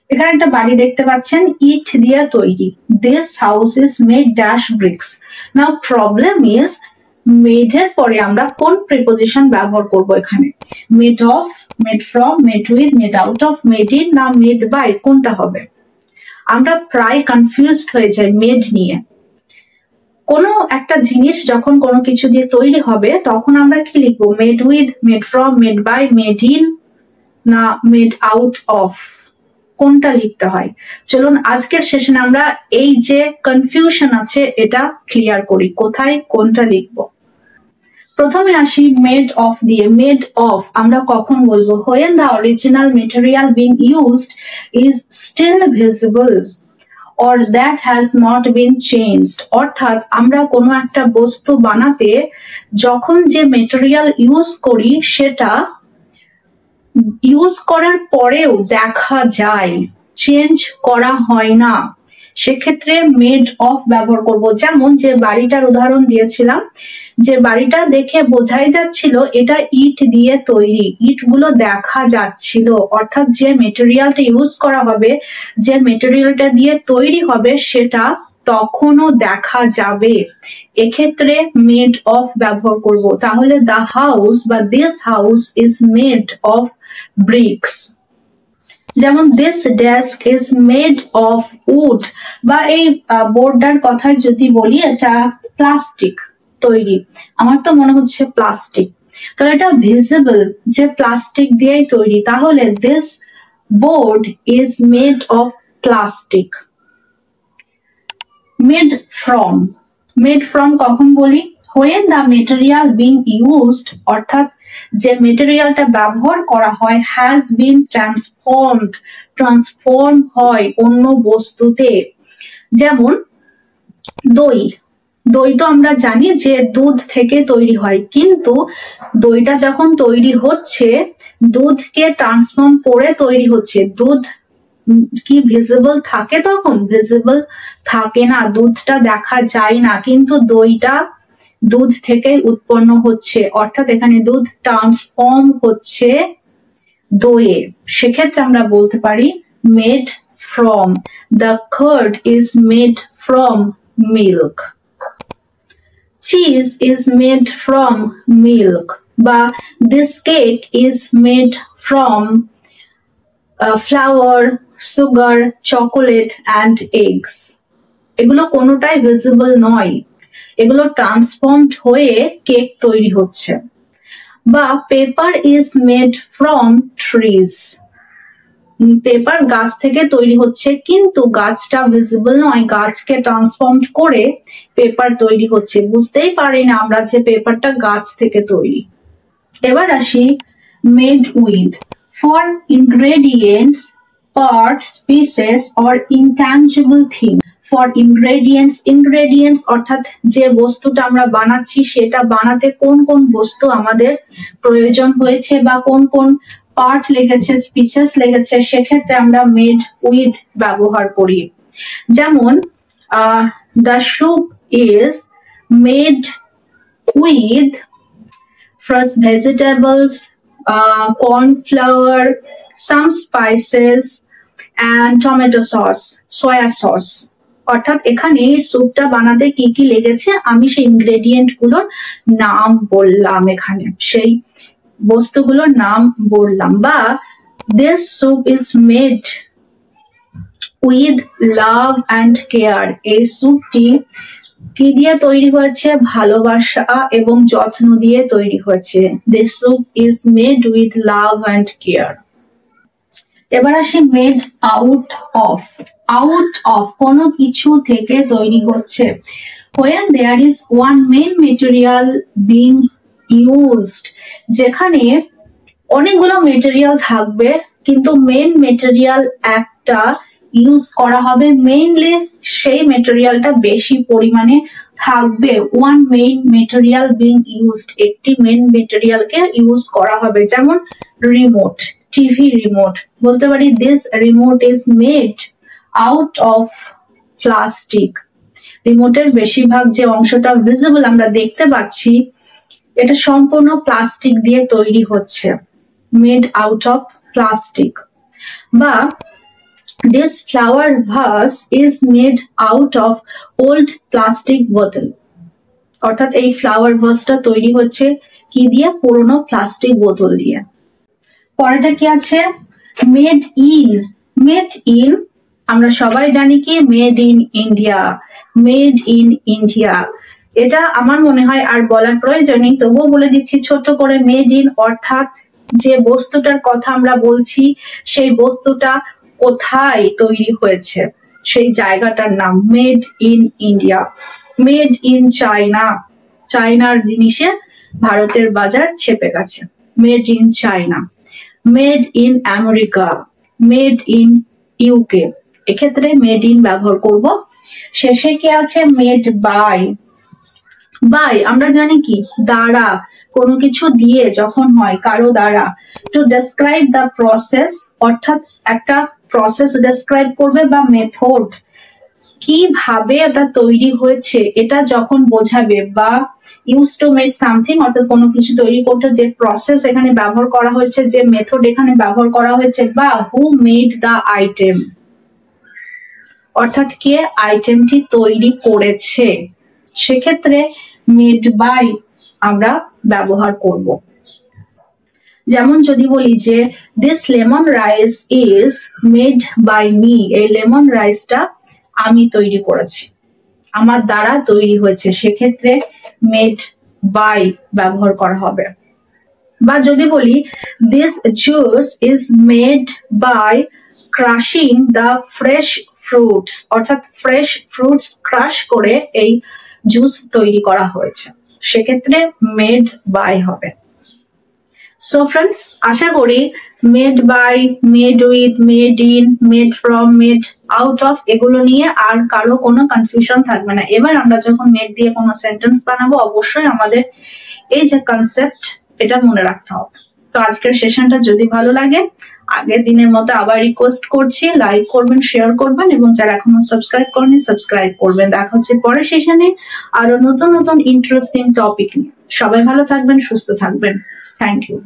এখানে একটা বাড়ি দেখতে পাচ্ছেন, ইট দিয়ে তৈরি। This house is made dash bricks. Now problem is made এর পরে আমরা কোন প্রিপোজিশন ব্যবহার করব এখানে? Made of, made from, made with, made out of, made in না মেড বাই, কোনটা হবে? আমরা প্রায় কনফিউজড হয়ে যাই মেড নিয়ে। কোনো একটা জিনিস যখন কোনো কিছু দিয়ে তৈরি হবে তখন আমরা কি লিখবো? Made with, made from, made by, made in না মেড আউট অফ, কোনটা লিখতে হয়? চলুন আজকের সেশনে আমরা এই যে কনফিউশন আছে এটা ক্লিয়ার করি, কোথায় কোনটা লিখবো। প্রথমে আসি মেড অফ দিয়ে। মেড অফ আমরা কখন বলবো? when the original material being used is still visible or that has not been changed। অর্থাৎ আমরা কোনো একটা বস্তু বানাতে যখন যে মেটেরিয়াল ইউজ করি সেটা ইউজ করার পরেও দেখা যায়, চেঞ্জ করা হয় না, সেক্ষেত্রে মেড অফ ব্যবহার করব। যেমন যে বাড়িটার উদাহরণ দিয়েছিলাম, যে বাড়িটা দেখে বোঝাই যাচ্ছিল এটা ইট দিয়ে তৈরি, ইট গুলো দেখা যাচ্ছিল, অর্থাৎ যে মেটেরিয়ালটা ইউজ করা হবে, যে মেটেরিয়ালটা দিয়ে তৈরি হবে সেটা তখনও দেখা যাবে, এক্ষেত্রে মেড অফ ব্যবহার করব। তাহলে দ্য হাউস বা this house is made of bricks. যেমন this desk is made of wood, বা এই বোর্ডটার কথা যদি বলি এটা প্লাস্টিক তৈরি, আমার তো মনে হচ্ছে প্লাস্টিক, তাহলে এটা ভিজিবল যে প্লাস্টিক দিয়েই তৈরি, তাহলে this board is made of plastic. Made from, made from কখন বলি? when the material being used, অর্থাৎ যে মেটেরিয়ালটা ব্যবহার করা হয় has been transformed, ট্রান্সফর্ম হয় অন্য বস্তুতে। যেমন দই, দই তো আমরা জানি যে দুধ থেকে তৈরি হয়, কিন্তু দইটা যখন তৈরি হচ্ছে দুধকে ট্রান্সফর্ম করে তৈরি হচ্ছে, দুধ কি ভিজিবল থাকে? তখন ভিজিবল থাকে না, দুধটা দেখা যায় না, কিন্তু দইটা দুধ থেকে উৎপন্ন হচ্ছে, অর্থাৎ এখানে দুধ ট্রান্সফর্ম হচ্ছে দইয়ে, সেক্ষেত্রে আমরা বলতে পারি made from. The curd is made from milk. Cheese is made from milk, বা this cake is made from flour, sugar, chocolate and eggs. এগুলো কোনোটাই ভিজিবল নয়, এগুলো ট্রান্সফর্মড হয়ে কেক তৈরি হচ্ছে। বা paper is made from trees, paper গাছ থেকে তৈরি হচ্ছে কিন্তু গাছটা ভিজিবল নয়, গাছকে ট্রান্সফর্মড করে পেপার তৈরি হচ্ছে, বুঝতেই পারি না আমরা যে পেপারটা গাছ থেকে তৈরি। এবার আসি made with. For ingredients, parts, pieces or intangible thing. For ingredients, ingredients অর্থাৎ যে বস্তুটা আমরা বানাচ্ছি সেটা বানাতে কোন কোন বস্তু আমাদের প্রয়োজন হয়েছে বা কোন কোন পার্ট লেগেছে, পিসেস লেগেছে, সেক্ষেত্রে আমরা মেড উইথ ব্যবহার করি। যেমন the soup is made with fresh vegetables, corn flour, some spices and tomato sauce, soya sauce। অর্থাৎ এখানে স্যুপটা বানাতে কি কি লেগেছে আমি সেই ইনগ্রেডিয়েন্ট গুলোর নাম বললাম, এখানে সেই বস্তুগুলোর নাম বললাম। বা this soup is made with love and care, এই স্যুপটি কি দিয়ে তৈরি হয়েছে? ভালোবাসা এবং যত্ন দিয়ে তৈরি হয়েছে। This soup is made with love and care। এবার আসি made out of. Out of কোনো কিছু থেকে তৈরি হচ্ছে। when there is one main material being used, যেখানে অনেকগুলো মেটেরিয়াল থাকবে কিন্তু মেন মেটেরিয়াল একটা ইউজ করা হবে, মেইনলি সেই মেটেরিয়ালটা বেশি পরিমাণে থাকবে। One main material being used, একটি মেইন মেটেরিয়ালকে ইউজ করা হবে। যেমন রিমোট, টিভি রিমোট, বলতে পারি this remote is made out of plastic. রিমোটের বেশিরভাগ যে অংশটা ভিজিবল আমরা দেখতে পাচ্ছি এটা সম্পূর্ণ প্লাস্টিক দিয়ে তৈরি হচ্ছে, মেড আউট অফ প্লাস্টিক। বা This flower vase is made out of old plastic bottle. অর্থাৎ এই ফ্লাওয়ার ভাসটা তৈরি হচ্ছে কি দিয়ে? পুরনো প্লাস্টিক বোতল দিয়ে। পরেরটা কি আছে? Made in. মেড ইন আমরা সবাই জানি কি? Made in India. Made in India, এটা আমার মনে হয় আর বলার প্রয়োজন নেই, তবুও বলে দিচ্ছি ছোট করে। মেড ইন অর্থাৎ যে বস্তুটার কথা আমরা বলছি সেই বস্তুটা কোথায় তৈরি হয়েছে, সেই জায়গাটার নাম made in India. Made in China, চায়নার জিনিসে ভারতের বাজার ছেপে গেছে। Made in China. Made in America, made in UK, এক্ষেত্রে মেড ইন ব্যবহার করব। শেষে কি আছে? Made by. বাই আমরা জানি কি? দ্বারা, কোনো কিছু দিয়ে যখন হয় কারো দ্বারা। টু ডেসক্রাইব দ্য প্রসেস, অর্থাৎ একটা প্রসেস ডেসক্রাইব করবে বা মেথড, কিভাবে এটা তৈরি হয়েছে এটা যখন বোঝাবে। বা ইউজ টু মেক সামথিং, অর্থাৎ কোনো কিছু তৈরি করতে যে প্রসেস এখানে ব্যবহার করা হয়েছে, যে মেথড এখানে ব্যবহার করা হয়েছে। বা হু মেড দ্য আইটেম, অর্থাৎ কে আইটেমটি তৈরি করেছে, সেক্ষেত্রে মেড বাই আমরা ব্যবহার করব। যেমন যদি বলি যে this lemon rice is made by me, এই লেমন রাইসটা আমি তৈরি করেছি, আমার দ্বারা তৈরি হয়েছে, সেক্ষেত্রে মেড বাই ব্যবহার করা হবে। বা যদি বলি this juice is made by crushing the fresh fruits, অর্থাৎ ফ্রেশ ফ্রুটস ক্রাশ করে এই জুস তৈরি করা হয়েছে, সেক্ষেত্রে মেড বাই হবে। সো ফ্রেন্ডস, আশা করি made by, made with, made in, made from, made out of এগুলো নিয়ে আর কারো কোনো কনফিউশন থাকবে না। এবার আমরা যখন মেড দিয়ে কোনো সেন্টেন্স বানাবো অবশ্যই আমাদের এই যে কনসেপ্ট এটা মনে রাখতে হবে। তো আজকের সেশনটা যদি ভালো লাগে আগের দিনের মতো আবার রিকোয়েস্ট করছি লাইক করবেন, শেয়ার করবেন এবং যারা এখনো সাবস্ক্রাইব করেনি সাবস্ক্রাইব করবেন। দেখা হচ্ছে পরের সেশনে আরো নতুন নতুন ইন্টারেস্টিং টপিক নিয়ে। সবাই ভালো থাকবেন, সুস্থ থাকবেন। Thank you.